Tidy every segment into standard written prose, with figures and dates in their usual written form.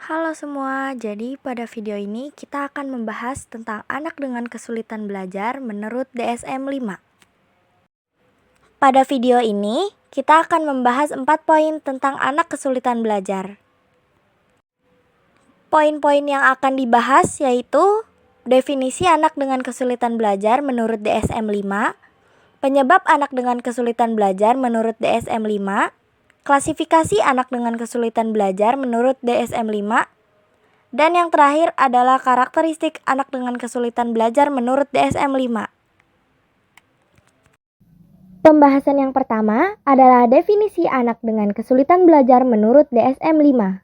Halo semua, jadi pada video ini kita akan membahas tentang anak dengan kesulitan belajar menurut DSM-5. Pada video ini, kita akan membahas 4 poin tentang anak kesulitan belajar. Poin-poin yang akan dibahas yaitu definisi anak dengan kesulitan belajar menurut DSM-5, penyebab anak dengan kesulitan belajar menurut DSM-5, klasifikasi anak dengan kesulitan belajar menurut DSM-5, dan yang terakhir adalah karakteristik anak dengan kesulitan belajar menurut DSM-5. Pembahasan yang pertama adalah definisi anak dengan kesulitan belajar menurut DSM-5.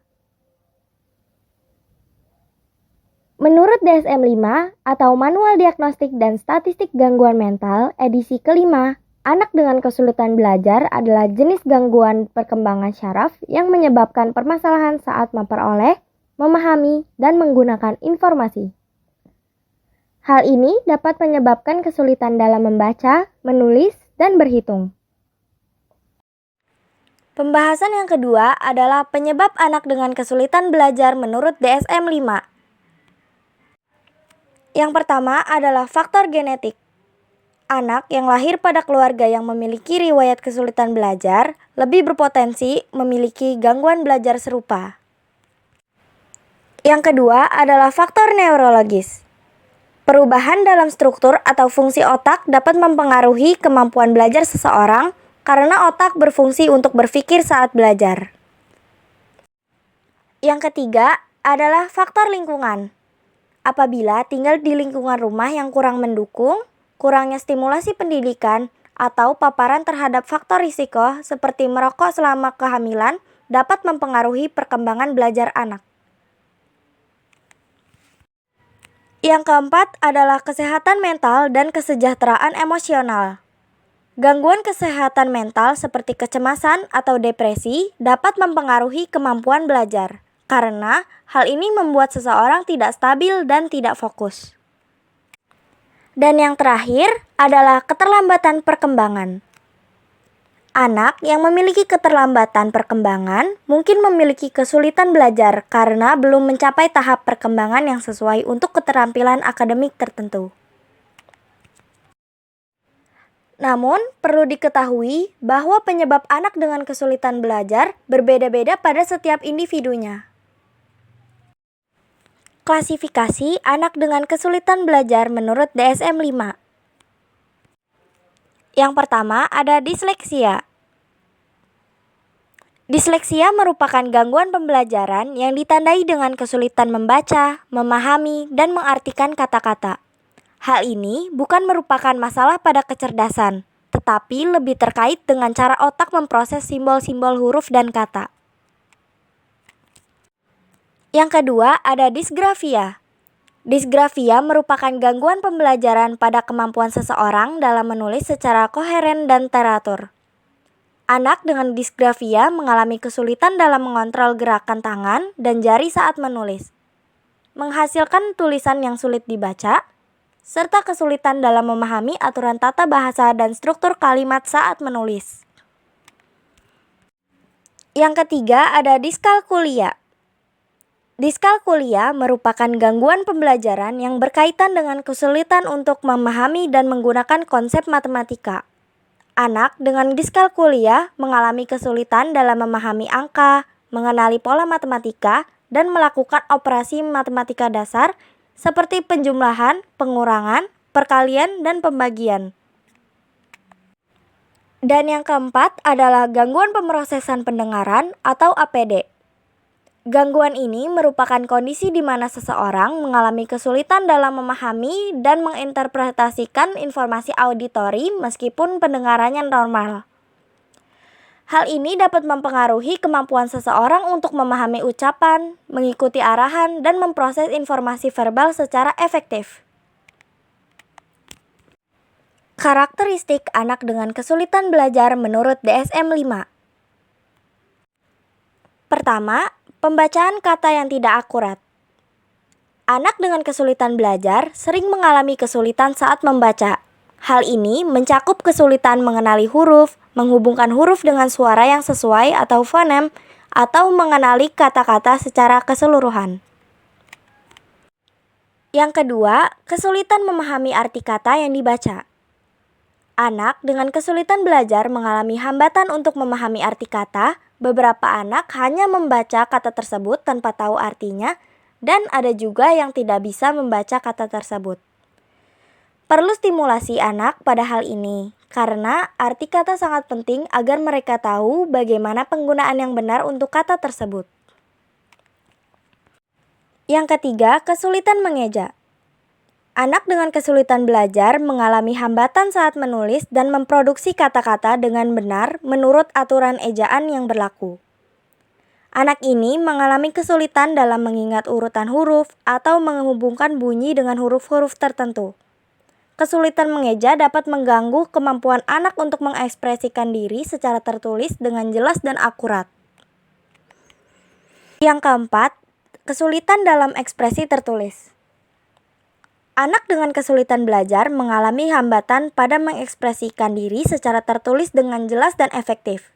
Menurut DSM-5 atau Manual Diagnostik dan Statistik Gangguan Mental edisi kelima, anak dengan kesulitan belajar adalah jenis gangguan perkembangan syaraf yang menyebabkan permasalahan saat memperoleh, memahami, dan menggunakan informasi. Hal ini dapat menyebabkan kesulitan dalam membaca, menulis, dan berhitung. Pembahasan yang kedua adalah penyebab anak dengan kesulitan belajar menurut DSM-5. Yang pertama adalah faktor genetik. Anak yang lahir pada keluarga yang memiliki riwayat kesulitan belajar lebih berpotensi memiliki gangguan belajar serupa. Yang kedua adalah faktor neurologis. Perubahan dalam struktur atau fungsi otak dapat mempengaruhi kemampuan belajar seseorang karena otak berfungsi untuk berpikir saat belajar. Yang ketiga adalah faktor lingkungan. Apabila tinggal di lingkungan rumah yang kurang mendukung, kurangnya stimulasi pendidikan, atau paparan terhadap faktor risiko seperti merokok selama kehamilan dapat mempengaruhi perkembangan belajar anak. Yang keempat adalah kesehatan mental dan kesejahteraan emosional. Gangguan kesehatan mental seperti kecemasan atau depresi dapat mempengaruhi kemampuan belajar, karena hal ini membuat seseorang tidak stabil dan tidak fokus. Dan yang terakhir adalah keterlambatan perkembangan. Anak yang memiliki keterlambatan perkembangan mungkin memiliki kesulitan belajar karena belum mencapai tahap perkembangan yang sesuai untuk keterampilan akademik tertentu. Namun, perlu diketahui bahwa penyebab anak dengan kesulitan belajar berbeda-beda pada setiap individunya. Klasifikasi anak dengan kesulitan belajar menurut DSM-5. Yang pertama ada disleksia. Disleksia merupakan gangguan pembelajaran yang ditandai dengan kesulitan membaca, memahami, dan mengartikan kata-kata. Hal ini bukan merupakan masalah pada kecerdasan, tetapi lebih terkait dengan cara otak memproses simbol-simbol huruf dan kata. Yang kedua ada disgrafia. Disgrafia merupakan gangguan pembelajaran pada kemampuan seseorang dalam menulis secara koheren dan teratur. Anak dengan disgrafia mengalami kesulitan dalam mengontrol gerakan tangan dan jari saat menulis, menghasilkan tulisan yang sulit dibaca, serta kesulitan dalam memahami aturan tata bahasa dan struktur kalimat saat menulis. Yang ketiga ada diskalkulia. Diskalkulia merupakan gangguan pembelajaran yang berkaitan dengan kesulitan untuk memahami dan menggunakan konsep matematika. Anak dengan diskalkulia mengalami kesulitan dalam memahami angka, mengenali pola matematika, dan melakukan operasi matematika dasar seperti penjumlahan, pengurangan, perkalian, dan pembagian. Dan yang keempat adalah gangguan pemrosesan pendengaran atau APD. Gangguan ini merupakan kondisi di mana seseorang mengalami kesulitan dalam memahami dan menginterpretasikan informasi auditori meskipun pendengarannya normal. Hal ini dapat mempengaruhi kemampuan seseorang untuk memahami ucapan, mengikuti arahan, dan memproses informasi verbal secara efektif. Karakteristik anak dengan kesulitan belajar menurut DSM-5. Pertama, pembacaan kata yang tidak akurat. Anak dengan kesulitan belajar sering mengalami kesulitan saat membaca. Hal ini mencakup kesulitan mengenali huruf, menghubungkan huruf dengan suara yang sesuai atau fonem, atau mengenali kata-kata secara keseluruhan. Yang kedua, kesulitan memahami arti kata yang dibaca. Anak dengan kesulitan belajar mengalami hambatan untuk memahami arti kata. Beberapa anak hanya membaca kata tersebut tanpa tahu artinya, dan ada juga yang tidak bisa membaca kata tersebut. Perlu stimulasi anak pada hal ini, karena arti kata sangat penting agar mereka tahu bagaimana penggunaan yang benar untuk kata tersebut. Yang ketiga, kesulitan mengeja. Anak dengan kesulitan belajar mengalami hambatan saat menulis dan memproduksi kata-kata dengan benar menurut aturan ejaan yang berlaku. Anak ini mengalami kesulitan dalam mengingat urutan huruf atau menghubungkan bunyi dengan huruf-huruf tertentu. Kesulitan mengeja dapat mengganggu kemampuan anak untuk mengekspresikan diri secara tertulis dengan jelas dan akurat. Yang keempat, kesulitan dalam ekspresi tertulis. Anak dengan kesulitan belajar mengalami hambatan pada mengekspresikan diri secara tertulis dengan jelas dan efektif.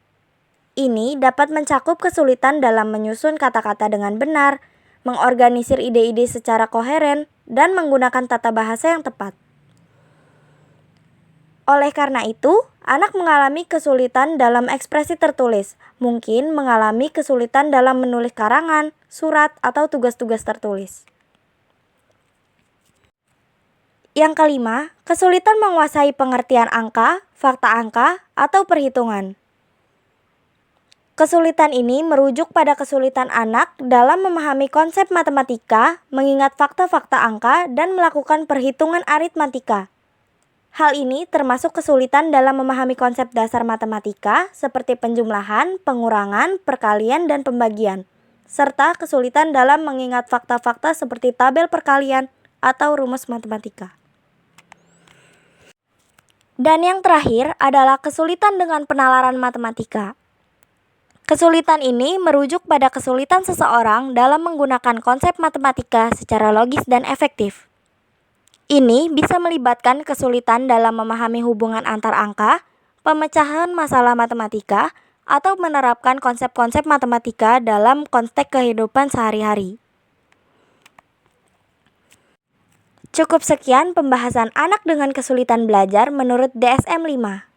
Ini dapat mencakup kesulitan dalam menyusun kata-kata dengan benar, mengorganisir ide-ide secara koheren, dan menggunakan tata bahasa yang tepat. Oleh karena itu, anak mengalami kesulitan dalam ekspresi tertulis, mungkin mengalami kesulitan dalam menulis karangan, surat, atau tugas-tugas tertulis. Yang kelima, kesulitan menguasai pengertian angka, fakta angka, atau perhitungan. Kesulitan ini merujuk pada kesulitan anak dalam memahami konsep matematika, mengingat fakta-fakta angka, dan melakukan perhitungan aritmatika. Hal ini termasuk kesulitan dalam memahami konsep dasar matematika seperti penjumlahan, pengurangan, perkalian, dan pembagian, serta kesulitan dalam mengingat fakta-fakta seperti tabel perkalian atau rumus matematika. Dan yang terakhir adalah kesulitan dengan penalaran matematika. Kesulitan ini merujuk pada kesulitan seseorang dalam menggunakan konsep matematika secara logis dan efektif. Ini bisa melibatkan kesulitan dalam memahami hubungan antar angka, pemecahan masalah matematika, atau menerapkan konsep-konsep matematika dalam konteks kehidupan sehari-hari. Cukup sekian pembahasan anak dengan kesulitan belajar menurut DSM 5.